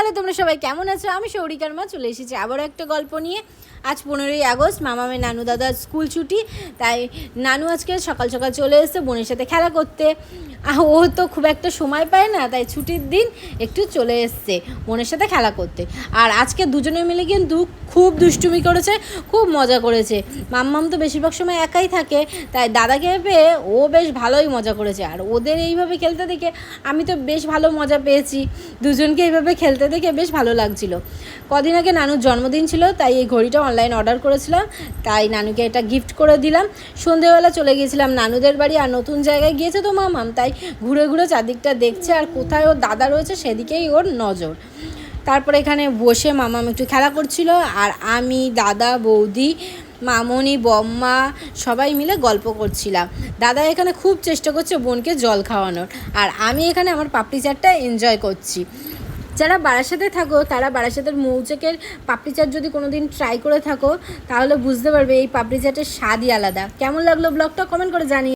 সকালে তোমরা সবাই কেমন আছো? আমি সৌরিকার মা চলে এসেছি আবারও একটা গল্প নিয়ে। আজ 15ই আগস্ট, মামামের নানু দাদার স্কুল ছুটি, তাই নানু আজকে সকাল সকাল চলে এসেছে বোনের সাথে খেলা করতে। ও তো খুব একটা সময় পায় না, তাই ছুটির দিন একটু চলে এসছে বোনের সাথে খেলা করতে। আর আজকে দুজনে মিলে কিন্তু খুব দুষ্টুমি করেছে, খুব মজা করেছে। মাম্মাম তো বেশিরভাগ সময় একাই থাকে, তাই দাদাকে পেয়ে ও বেশ ভালোই মজা করেছে। আর ওদের এইভাবে খেলতে দেখে আমি তো বেশ ভালো মজা পেয়েছি। দুজনকে এইভাবে খেলতে দেখে বেশ ভালো লাগছিল। কদিন আগে নানুর জন্মদিন ছিল, তাই এই ঘড়িটা অনলাইন অর্ডার করেছিলাম, তাই নানুকে এটা গিফট করে দিলাম। সন্ধেবেলা চলে গিয়েছিলাম নানুদের বাড়ি, আর নতুন জায়গায় গিয়েছে তো মামাম, তাই ঘুরে ঘুরে চারদিকটা দেখছে, আর কোথায় ওর দাদা রয়েছে সেদিকেই ওর নজর। তারপরে এখানে বসে মামাম একটু খেলা করছিল, আর আমি, দাদা, বৌদি, মামনি, বম্মা সবাই মিলে গল্প করছিলাম। দাদা এখানে খুব চেষ্টা করছে বোনকে জল খাওয়ানোর, আর আমি এখানে আমার পাপড়ি চাটটা এনজয় করছি। যারা বারাসাতে থাকো তারা বারাসাতের মৌচাকের পাপড়ি চাট যদি কোনো দিন ট্রাই করে থাকো, তাহলে বুঝতে পারবে এই পাপড়ি চাটের স্বাদই আলাদা। কেমন লাগলো ব্লগটা কমেন্ট করে জানিয়ে।